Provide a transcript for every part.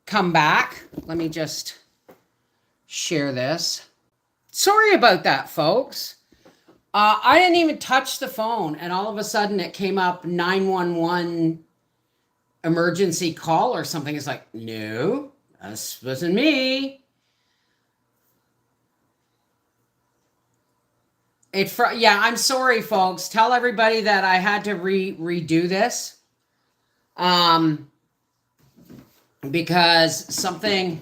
come back. Let me just share this. Sorry about that, folks. I didn't even touch the phone, and all of a sudden it came up 911 emergency call or something. It's like, no, this wasn't me. Yeah, I'm sorry, folks. Tell everybody that I had to redo this. Because something.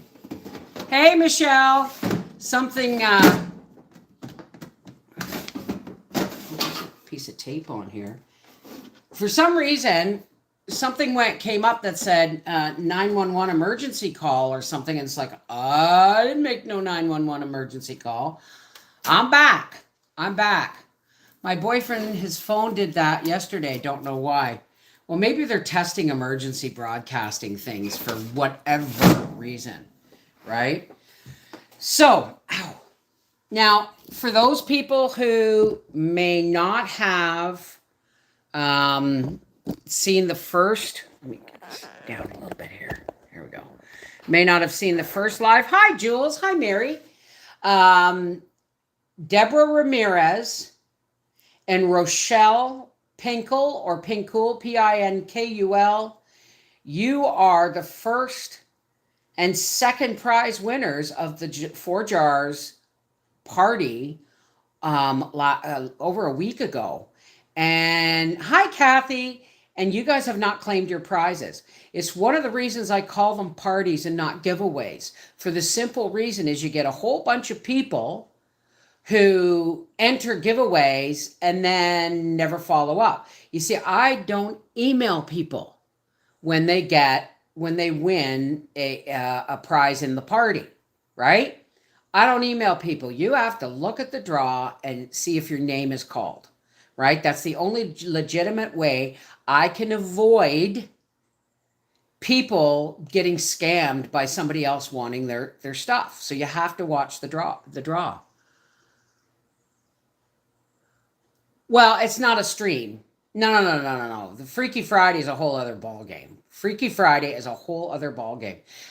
Hey, Michelle. Something. Piece of tape on here. For some reason, something came up that said 911 emergency call or something. And it's like, I didn't make no 911 emergency call. I'm back. My boyfriend, his phone did that yesterday. Don't know why. Well, maybe they're testing emergency broadcasting things for whatever reason, right? So, now for those people who may not have seen the first, let me get this down a little bit here. Here we go. May not have seen the first live. Hi, Jules. Hi, Mary. Deborah Ramirez and Rochelle Pinkle or Pinkul, Pinkul, you are the first and second prize winners of the 4 Jars party over a week ago. And hi, Kathy. And you guys have not claimed your prizes. It's one of the reasons I call them parties and not giveaways. For the simple reason is you get a whole bunch of people who enter giveaways and then never follow up. You see, I don't email people when they win a prize in the party, right? I don't email people. You have to look at the draw and see if your name is called, right? That's the only legitimate way I can avoid people getting scammed by somebody else wanting their stuff. So you have to watch the draw. Well, it's not a stream. No. The Freaky Friday is a whole other ball game.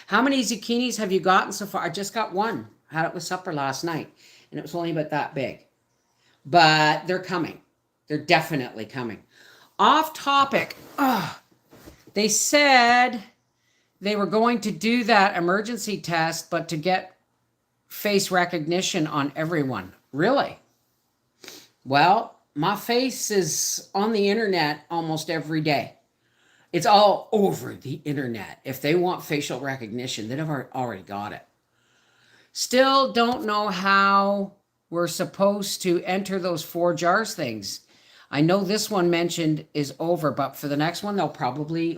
How many zucchinis have you gotten so far? I just got one. Had it with supper last night, and it was only about that big. But they're coming. They're definitely coming. Off topic. They said they were going to do that emergency test, but to get face recognition on everyone. Really? Well, my face is on the internet almost every day. It's all over the internet. If they want facial recognition, they've already got it. Still don't know how we're supposed to enter those 4 jars things. I know this one mentioned is over, but for the next one, there'll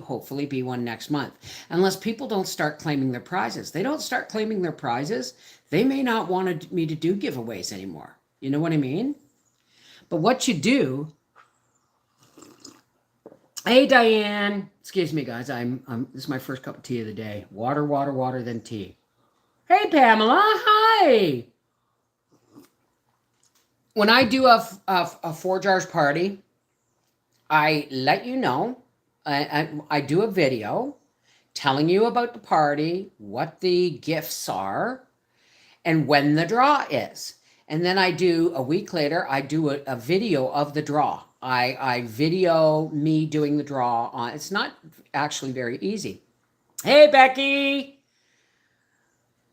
hopefully be one next month. Unless people don't start claiming their prizes. They don't start claiming their prizes, they may not want me to do giveaways anymore. You know what I mean? But what you do, hey Diane, excuse me guys, this is my first cup of tea of the day. Water, then tea. Hey Pamela, hi. When I do a 4 jars party, I let you know. I do a video telling you about the party, what the gifts are, and when the draw is. And then a week later, I do a video of the draw. I video me doing the draw. It's not actually very easy. Hey, Becky.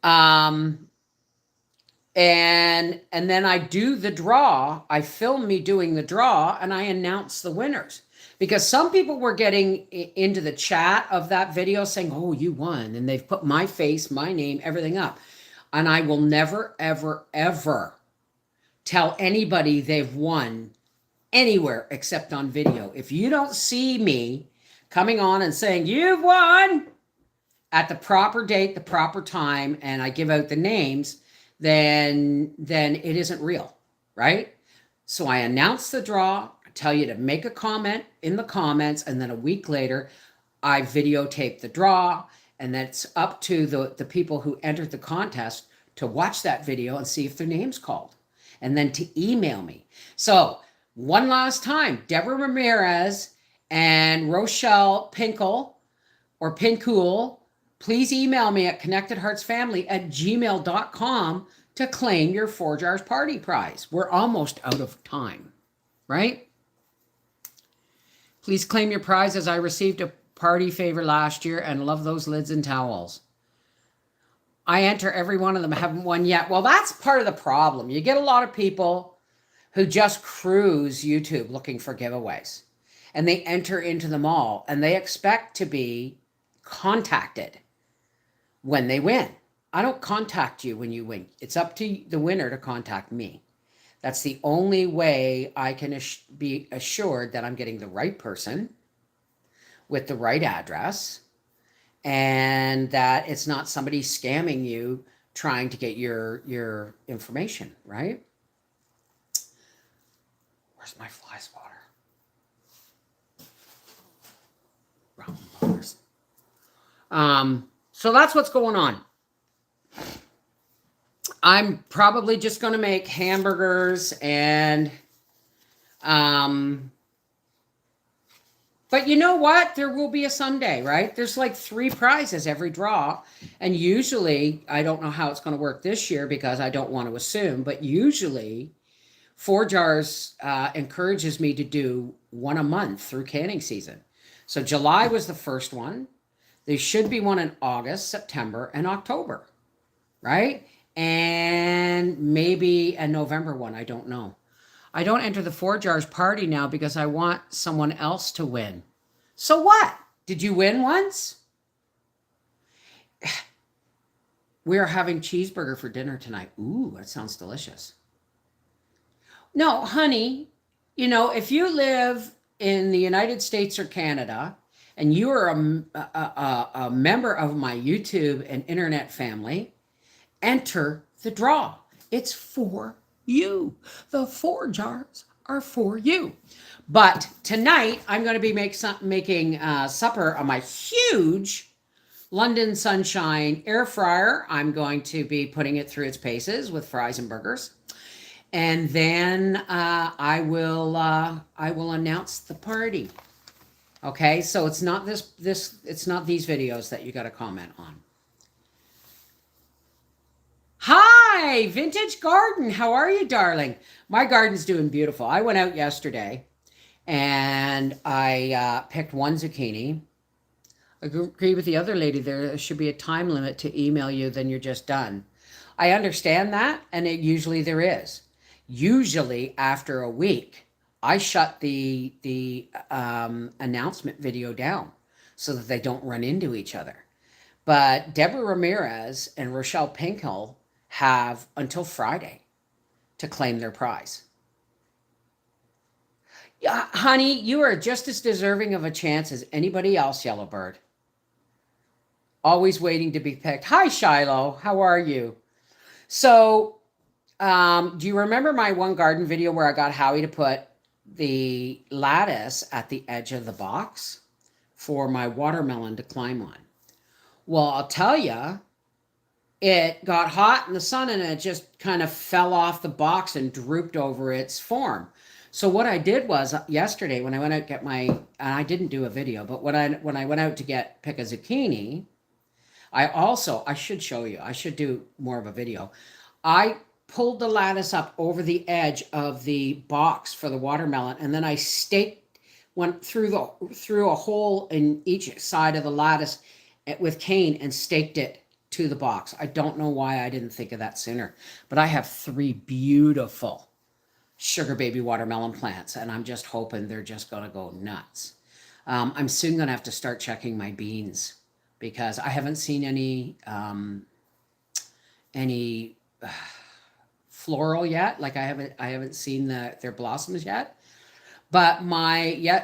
And then I do the draw. I film me doing the draw, and I announce the winners. Because some people were getting into the chat of that video saying, oh, you won. And they've put my face, my name, everything up. And I will never, ever, ever tell anybody they've won anywhere except on video. If you don't see me coming on and saying, you've won at the proper date, the proper time, and I give out the names, then it isn't real, right? So I announce the draw, I tell you to make a comment in the comments, and then a week later, I videotape the draw, and that's up to the people who entered the contest to watch that video and see if their name's called, and then to email me. So one last time, Deborah Ramirez and Rochelle Pinkle or Pinkul, please email me at connectedheartsfamily@gmail.com to claim your 4 Jars Party Prize. We're almost out of time, right? Please claim your prize as I received a party favor last year and love those lids and towels. I enter every one of them. I haven't won yet. Well, that's part of the problem. You get a lot of people who just cruise YouTube looking for giveaways, and they enter into them all, and they expect to be contacted when they win. I don't contact you when you win. It's up to the winner to contact me. That's the only way I can be assured that I'm getting the right person with the right address, and that it's not somebody scamming you trying to get your information, right? Where's my fly swatter? Round bars. So that's what's going on. I'm probably just going to make hamburgers and, but you know what? There will be a someday, right? There's like 3 prizes every draw. And usually, I don't know how it's going to work this year because I don't want to assume, but usually 4 Jars encourages me to do 1 a month through canning season. So July was the first one. There should be one in August, September, and October, right? And maybe a November one. I don't know. I don't enter the 4 Jars party now because I want someone else to win. So what? Did you win once? We are having cheeseburger for dinner tonight. Ooh, that sounds delicious. No, honey, you know, if you live in the United States or Canada and you are a member of my YouTube and internet family, enter the draw. It's for you. The 4 jars are for you. But tonight I'm going to be making supper on my huge London Sunshine air fryer. I'm going to be putting it through its paces with fries and burgers. And then I will announce the party. Okay, so it's not it's not these videos that you got to comment on. Hi, Vintage Garden. How are you, darling? My garden's doing beautiful. I went out yesterday and I picked 1 zucchini. I agree with the other lady. There should be a time limit to email you, then you're just done. I understand that, and usually there is. Usually after a week, I shut the announcement video down so that they don't run into each other. But Deborah Ramirez and Rochelle Pinkel have until Friday to claim their prize. Yeah, honey, you are just as deserving of a chance as anybody else, Yellowbird. Always waiting to be picked. Hi, Shiloh. How are you? So, do you remember my one garden video where I got Howie to put the lattice at the edge of the box for my watermelon to climb on? Well, I'll tell you, it got hot in the sun and it just kind of fell off the box and drooped over its form. So what I did was yesterday when I went out to get and I didn't do a video, but when I went out to pick a zucchini, I should show you, I should do more of a video. I pulled the lattice up over the edge of the box for the watermelon, and then I went through a hole in each side of the lattice with cane and staked it to the box. I don't know why I didn't think of that sooner, but I have 3 beautiful sugar baby watermelon plants, and I'm just hoping they're just going to go nuts. I'm soon going to have to start checking my beans because I haven't seen any floral yet. Like I haven't seen their blossoms yet. But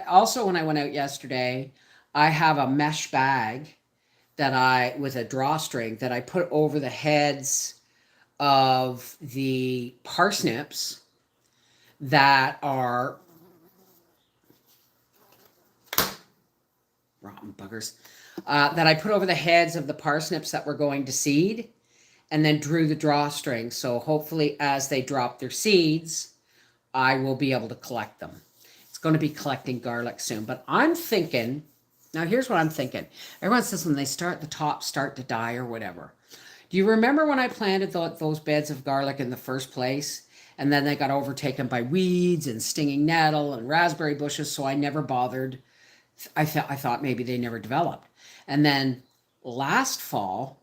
also when I went out yesterday, I have a mesh bag with a drawstring that I put over the heads of the parsnips that are rotten buggers, that I put over the heads of the parsnips that were going to seed, and then drew the drawstring. So hopefully as they drop their seeds, I will be able to collect them. It's going to be collecting garlic soon, but I'm thinking Now, here's what I'm thinking. Everyone says when they start, the tops start to die or whatever. Do you remember when I planted those beds of garlic in the first place? And then they got overtaken by weeds and stinging nettle and raspberry bushes, so I never bothered. I thought maybe they never developed. And then last fall,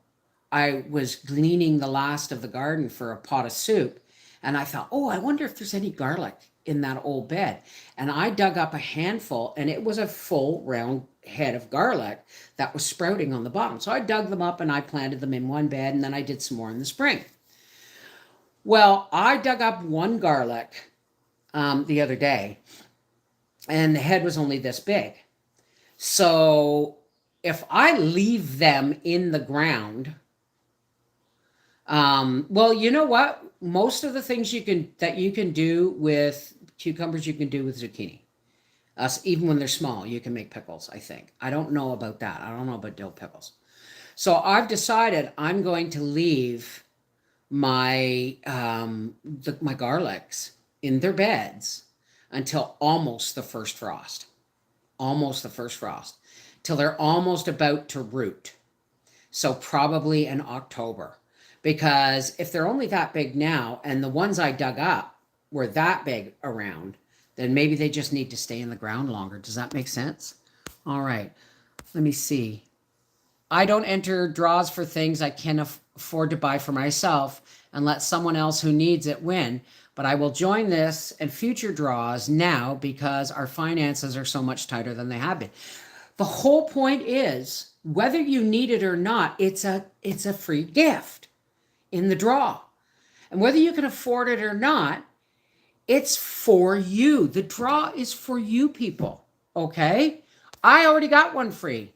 I was gleaning the last of the garden for a pot of soup, and I thought, oh, I wonder if there's any garlic in that old bed. And I dug up a handful, and it was a full round head of garlic that was sprouting on the bottom. So I dug them up and I planted them in one bed, and then I did some more in the spring. Well, I dug up one garlic the other day, and the head was only this big. So if I leave them in the ground, well, you know what? Most of the things you can do with cucumbers, you can do with zucchini. Even when they're small, you can make pickles, I think. I don't know about that. I don't know about dill pickles. So I've decided I'm going to leave my garlics in their beds until almost the first frost. Almost the first frost. Till they're almost about to root. So probably in October. Because if they're only that big now, and the ones I dug up were that big around, then maybe they just need to stay in the ground longer. Does that make sense? All right. Let me see. I don't enter draws for things I can afford to buy for myself and let someone else who needs it win. But I will join this and future draws now because our finances are so much tighter than they have been. The whole point is, whether you need it or not, it's a free gift in the draw. And whether you can afford it or not, it's for you. The draw is for you people. Okay? I already got one free.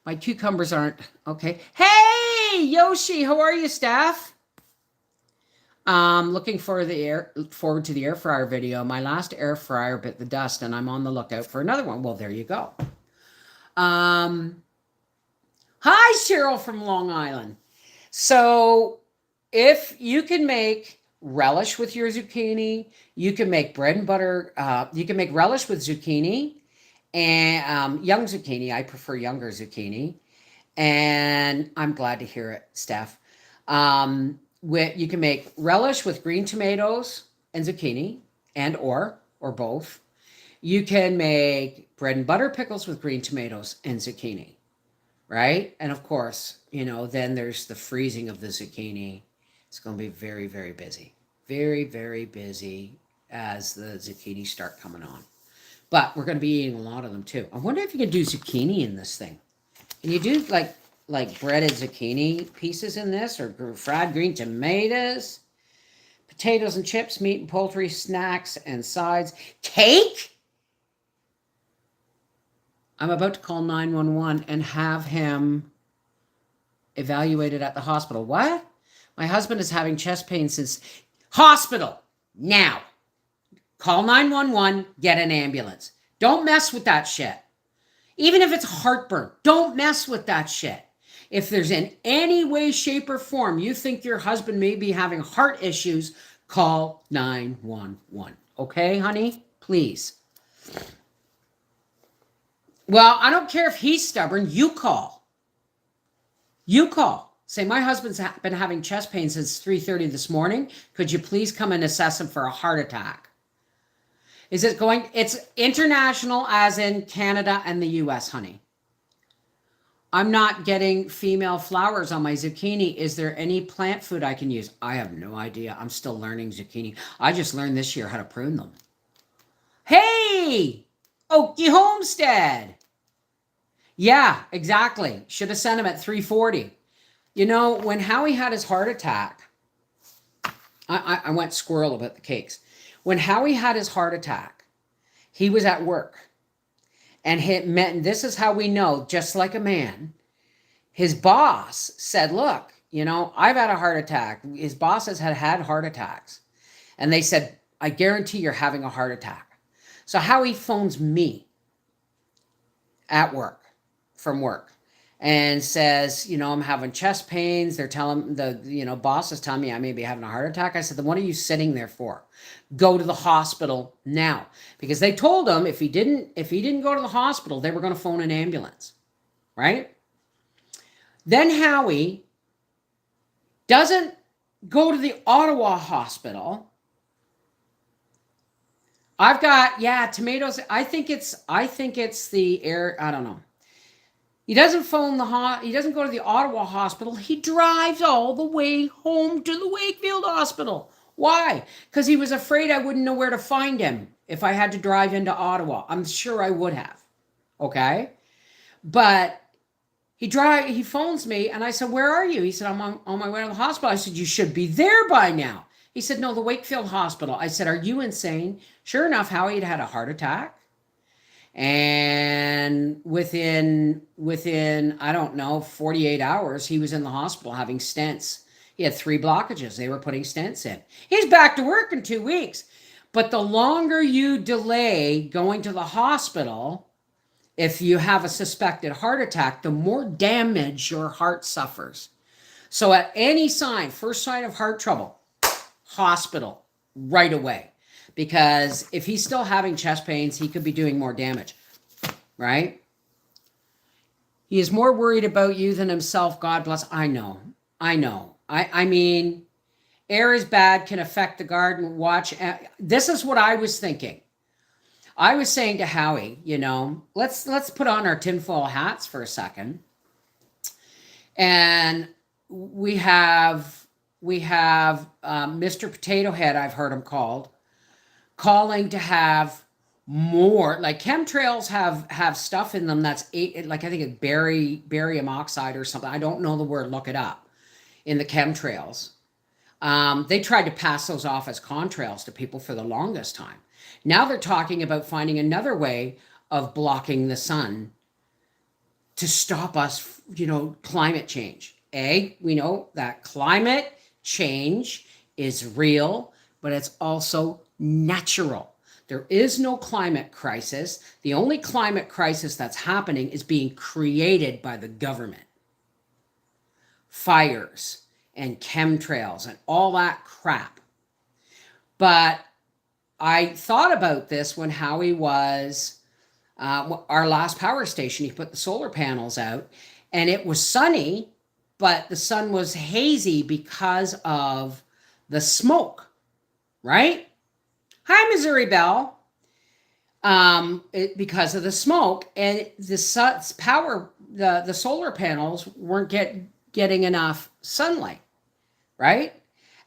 My cucumbers aren't okay. Hey, Yoshi, how are you, Steph? Looking forward to the air fryer video. My last air fryer bit the dust, and I'm on the lookout for another one. Well, there you go. Hi, Cheryl from Long Island. So, if you can make relish with your zucchini, you can make bread and butter. You can make relish with zucchini and young zucchini. I prefer younger zucchini, and I'm glad to hear it, Steph. You can make relish with green tomatoes and zucchini, or both. You can make bread and butter pickles with green tomatoes and zucchini, right? And of course, then there's the freezing of the zucchini. It's going to be very, very busy. Very, very busy as the zucchini start coming on. But we're going to be eating a lot of them too. I wonder if you can do zucchini in this thing. Can you do like breaded zucchini pieces in this, or fried green tomatoes, potatoes and chips, meat and poultry, snacks and sides. Cake? I'm about to call 911 and have him evaluated at the hospital. What? My husband is having chest pain since... Hospital! Now! Call 911, get an ambulance. Don't mess with that shit. Even if it's heartburn, don't mess with that shit. If there's in any way, shape, or form you think your husband may be having heart issues, call 911. Okay, honey? Please. Well, I don't care if he's stubborn. You call. You call. Say, my husband's been having chest pain since 3:30 this morning. Could you please come and assess him for a heart attack? Is it going? It's international, as in Canada and the US, honey. I'm not getting female flowers on my zucchini. Is there any plant food I can use? I have no idea. I'm still learning zucchini. I just learned this year how to prune them. Hey! Okie Homestead! Yeah, exactly. Should have sent him at 3:40. When Howie had his heart attack, I went squirrel about the cakes. When Howie had his heart attack, he was at work. And this is how we know, just like a man, his boss said, look, I've had a heart attack. His bosses had heart attacks. And they said, I guarantee you're having a heart attack. So Howie phones me at work, from work, and says, I'm having chest pains. They're telling boss is telling me I may be having a heart attack. I said, then what are you sitting there for? Go to the hospital now. Because they told him if he didn't go to the hospital, they were going to phone an ambulance. right? Then Howie doesn't go to the Ottawa hospital. I've got, yeah, tomatoes. I think it's the air. I don't know. He doesn't he doesn't go to the Ottawa hospital. He drives all the way home to the Wakefield hospital. Why? Because he was afraid I wouldn't know where to find him if I had to drive into Ottawa. I'm sure I would have. Okay? But he phones me and I said, "Where are you?" He said, "I'm on my way to the hospital." I said, "You should be there by now." He said, "No, the Wakefield hospital." I said, "Are you insane?" Sure enough, Howie had had a heart attack. And within I don't know 48 hours he was in the hospital having stents. He had 3 blockages. They were putting stents in. He's back to work in 2 weeks. But the longer you delay going to the hospital, if you have a suspected heart attack, the more damage your heart suffers. So at any sign, first sign of heart trouble, hospital right away. Because if he's still having chest pains, he could be doing more damage, right? He is more worried about you than himself. God bless. I know. I mean, air is bad, can affect the garden. Watch. This is what I was thinking. I was saying to Howie, let's put on our tinfoil hats for a second. And we have Mr. Potato Head, I've heard him called, calling to have more, like chemtrails have stuff in them that's like I think it's barium oxide or something. I don't know the word, look it up, in the chemtrails. They tried to pass those off as contrails to people for the longest time. Now they're talking about finding another way of blocking the sun to stop us, climate change. We know that climate change is real, but it's also natural. There is no climate crisis. The only climate crisis that's happening is being created by the government. Fires and chemtrails and all that crap. But I thought about this when Howie was our last power station. He put the solar panels out and it was sunny, but the sun was hazy because of the smoke, right? Hi, Missouri Belle. Because of the smoke and the solar panels weren't getting enough sunlight, right?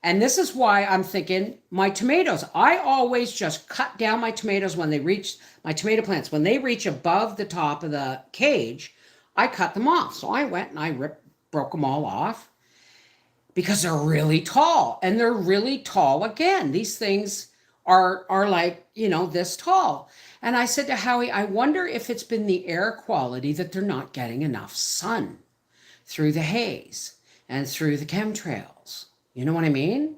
And this is why I'm thinking my tomatoes. I always just cut down my tomatoes when they reach my tomato plants. When they reach above the top of the cage, I cut them off. So I went and I broke them all off because they're really tall, and they're really tall again. These things are like, this tall. And I said to Howie, I wonder if it's been the air quality that they're not getting enough sun through the haze and through the chemtrails. You know what I mean?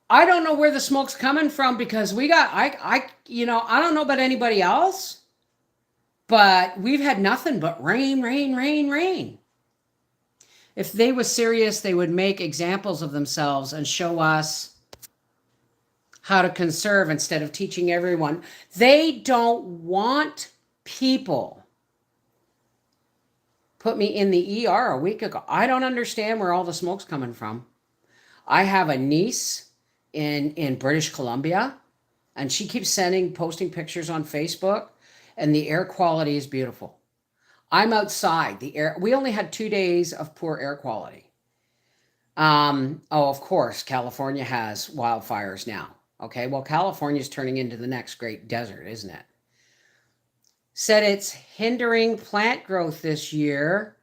I don't know where the smoke's coming from because I don't know about anybody else, but we've had nothing but rain, rain, rain, rain. If they were serious, they would make examples of themselves and show us how to conserve instead of teaching everyone. They don't want people. Put me in the ER a week ago. I don't understand where all the smoke's coming from. I have a niece in British Columbia, and she keeps posting pictures on Facebook, and the air quality is beautiful. I'm outside. We only had 2 days of poor air quality. Of course, California has wildfires now. Okay, well, California's turning into the next great desert, isn't it? Said it's hindering plant growth this year.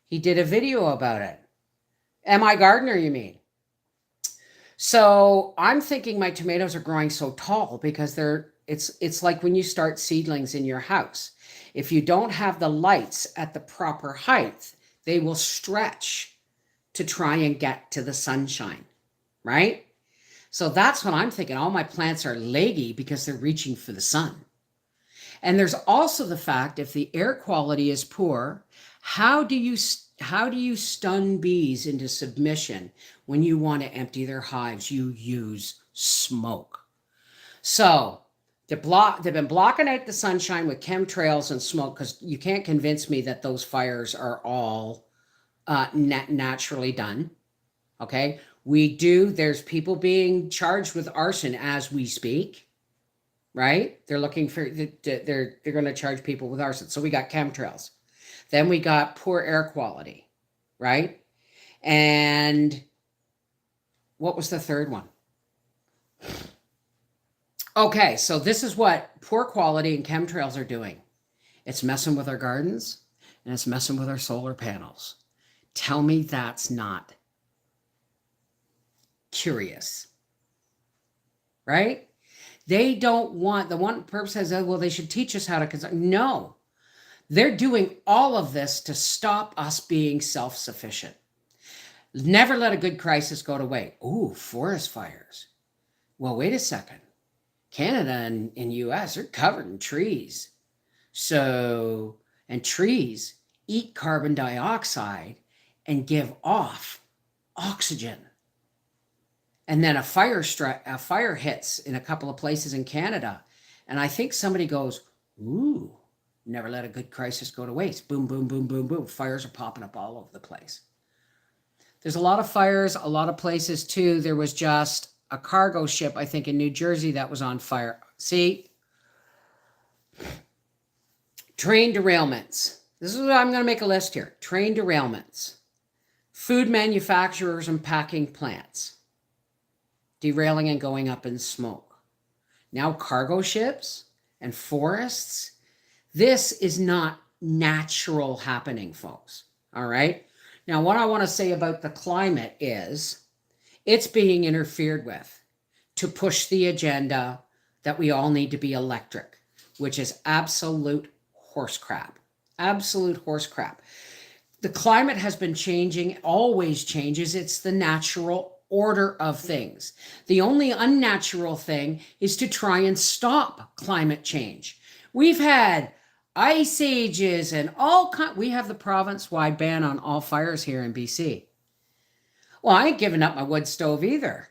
He did a video about it. M.I. Gardner, you mean? So I'm thinking my tomatoes are growing so tall because it's like when you start seedlings in your house. If you don't have the lights at the proper height, they will stretch to try and get to the sunshine, right? So that's what I'm thinking. All my plants are leggy because they're reaching for the sun. And there's also the fact, if the air quality is poor, how do you stun bees into submission when you want to empty their hives? You use smoke. So They've been blocking out the sunshine with chemtrails and smoke, because you can't convince me that those fires are all naturally done. Okay, there's people being charged with arson as we speak, right? They're looking for, they're going to charge people with arson. So we got chemtrails. Then we got poor air quality, right? And what was the third one? Okay, so this is what poor quality and chemtrails are doing. It's messing with our gardens and it's messing with our solar panels. Tell me that's not curious, right? They don't want, the one person says, oh, well, they should teach us how to conserve. No, they're doing all of this to stop us being self-sufficient. Never let a good crisis go to waste. Ooh, forest fires. Well, wait a second. Canada and US are covered in trees. So, and trees eat carbon dioxide and give off oxygen. And then a fire hits in a couple of places in Canada. And I think somebody goes, ooh, never let a good crisis go to waste. Boom, boom, boom, boom, boom. Fires are popping up all over the place. There's a lot of fires, a lot of places too. There was just a cargo ship, I think in New Jersey, that was on fire. See? Train derailments. This is what I'm going to make a list here. Train derailments. Food manufacturers and packing plants. Derailing and going up in smoke. Now cargo ships and forests. This is not natural happening, folks. All right? Now, what I want to say about the climate is it's being interfered with to push the agenda that we all need to be electric, which is absolute horse crap. Absolute horse crap. The climate has been changing, always changes. It's the natural order of things. The only unnatural thing is to try and stop climate change. We've had ice ages and we have the province-wide ban on all fires here in BC. Well, I ain't giving up my wood stove either.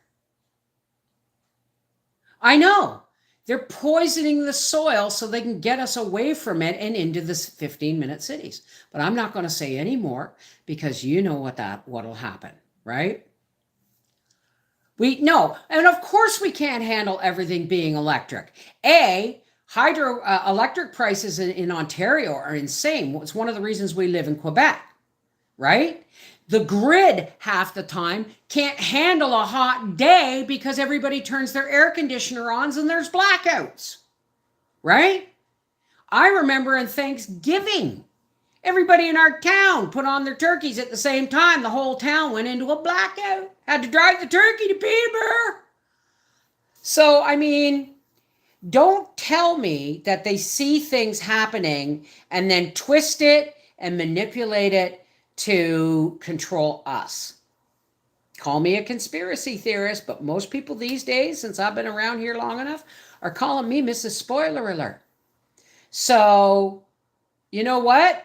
I know. They're poisoning the soil so they can get us away from it and into the 15-minute cities. But I'm not going to say any more, because you know what'll happen, right? We know, and of course we can't handle everything being electric. Electric prices in Ontario are insane. It's one of the reasons we live in Quebec, right? The grid half the time can't handle a hot day because everybody turns their air conditioner on and there's blackouts, right? I remember in Thanksgiving, everybody in our town put on their turkeys at the same time. The whole town went into a blackout. Had to drive the turkey to Peterborough. So, I mean, don't tell me that they see things happening and then twist it and manipulate it to control us. Call me a conspiracy theorist, but most people these days, since I've been around here long enough, are calling me Mrs. Spoiler Alert. So, you know what?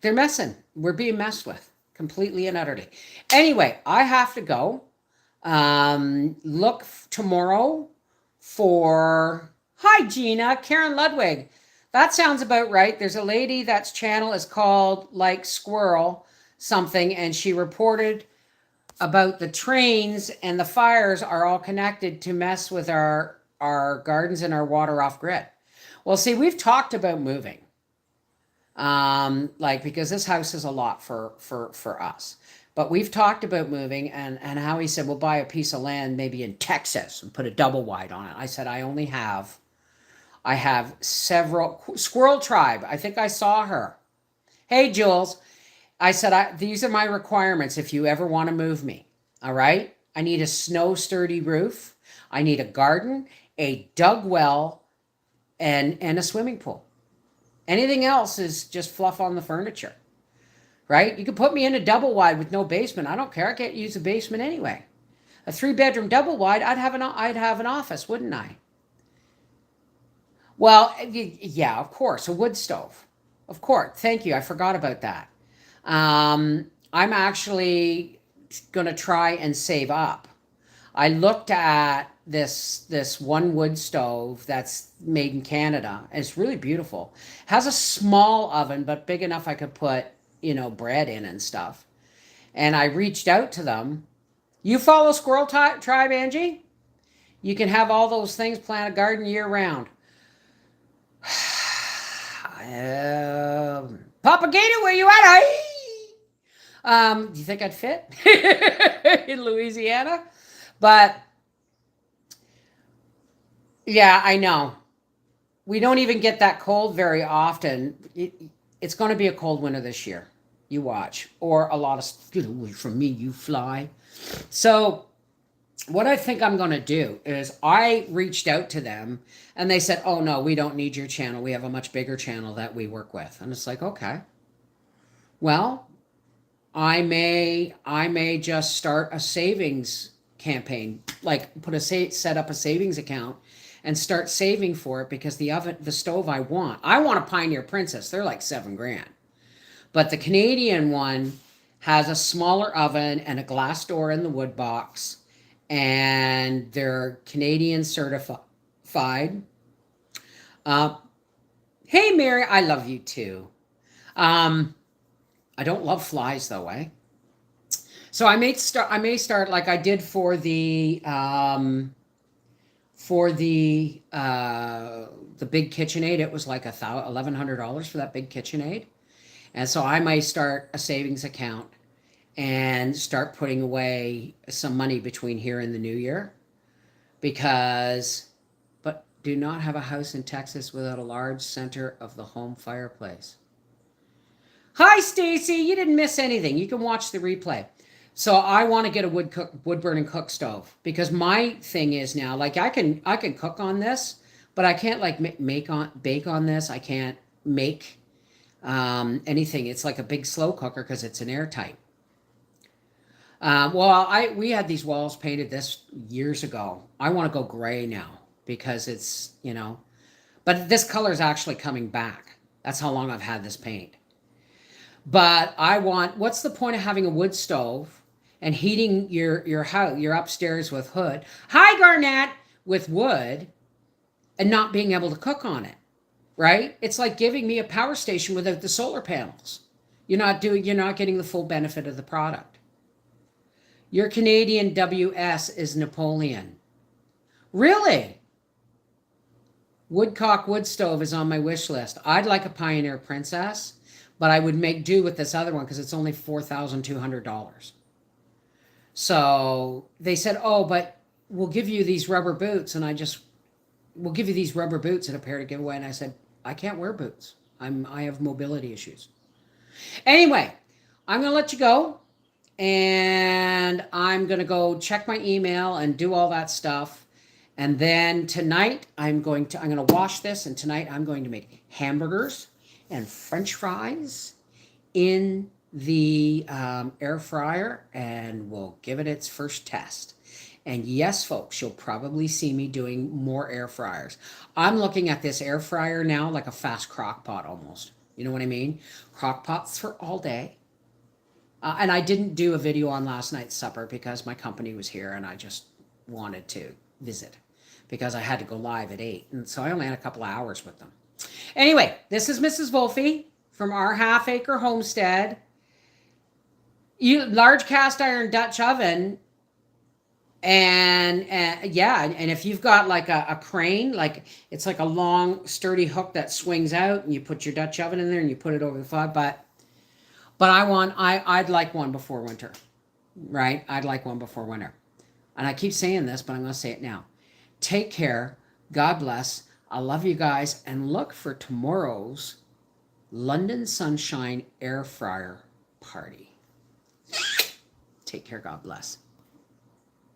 They're messing. We're being messed with completely and utterly. Anyway, I have to go. Look tomorrow for, hi Gina, Karen Ludwig. That sounds about right. There's a lady that's channel is called like Squirrel something, and she reported about the trains and the fires are all connected to mess with our gardens and our water off grid. Well, see, we've talked about moving. Because this house is a lot for us. But we've talked about moving, and how he said, we'll buy a piece of land maybe in Texas and put a double wide on it. I said, I have several, Squirrel Tribe. I think I saw her. Hey, Jules. I said, these are my requirements if you ever want to move me. All right. I need a snow sturdy roof. I need a garden, a dug well, and a swimming pool. Anything else is just fluff on the furniture, right? You could put me in a double wide with no basement. I don't care. I can't use a basement anyway. A 3-bedroom double wide, I'd have an office, wouldn't I? Well, yeah, of course, a wood stove. Of course. Thank you. I forgot about that. I'm actually going to try and save up. I looked at this one wood stove that's made in Canada. It's really beautiful. Has a small oven, but big enough I could put, bread in and stuff. And I reached out to them. You follow Squirrel Tribe, Angie? You can have all those things, plant a garden year round. Papa Gator, where you at? Do you think I'd fit in Louisiana? But yeah, I know. We don't even get that cold very often. It's going to be a cold winter this year. You watch. Or a lot of, get away from me, you fly. So what I think I'm going to do is I reached out to them and they said, oh no, we don't need your channel. We have a much bigger channel that we work with. And it's like, okay, well, I may just start a savings campaign, like set up a savings account and start saving for it, because the stove I want a Pioneer Princess. They're like $7,000. But the Canadian one has a smaller oven and a glass door in the wood box, and they're Canadian certified. Hey Mary, I love you too. I don't love flies though, eh? So I may start like I did for the big KitchenAid. It was like $1,100 for that big KitchenAid. And so I might start a savings account and start putting away some money between here and the new year, but do not have a house in Texas without a large center of the home fireplace. Hi, Stacy. You didn't miss anything. You can watch the replay. So I want to get a wood burning cook stove, because my thing is now, like, I can cook on this, but I can't like bake on this. I can't make anything. It's like a big slow cooker because it's an airtight. We had these walls painted this years ago. I want to go gray now because it's, but this color is actually coming back. That's how long I've had this paint. But what's the point of having a wood stove and heating your house, your upstairs with wood? Hi, Garnett, with wood, and not being able to cook on it, right? It's like giving me a power station without the solar panels. You're not getting the full benefit of the product. Your Canadian WS is Napoleon. Really? Woodcock wood stove is on my wish list. I'd like a Pioneer Princess, but I would make do with this other one because it's only $4,200. So they said, oh, but we'll give you these rubber boots. And we'll give you these rubber boots and a pair to give away. And I said, I can't wear boots. I have mobility issues. Anyway, I'm going to let you go. And I'm going to go check my email and do all that stuff. And then tonight I'm going to wash this. And tonight I'm going to make hamburgers and French fries in the air fryer, and we'll give it its first test. And yes, folks, you'll probably see me doing more air fryers. I'm looking at this air fryer now like a fast crock pot almost. You know what I mean? Crock pots for all day. And I didn't do a video on last night's supper because my company was here and I just wanted to visit because I had to go live at 8. And so I only had a couple of hours with them. Anyway, this is Mrs. Wolfe from our half-acre homestead. Large cast iron Dutch oven. And if you've got like a crane, like it's like a long sturdy hook that swings out and you put your Dutch oven in there and you put it over the fire. But I'd like one before winter, right? I'd like one before winter. And I keep saying this, but I'm going to say it now. Take care. God bless. I love you guys. And look for tomorrow's London Sunshine Air Fryer Party. Take care. God bless.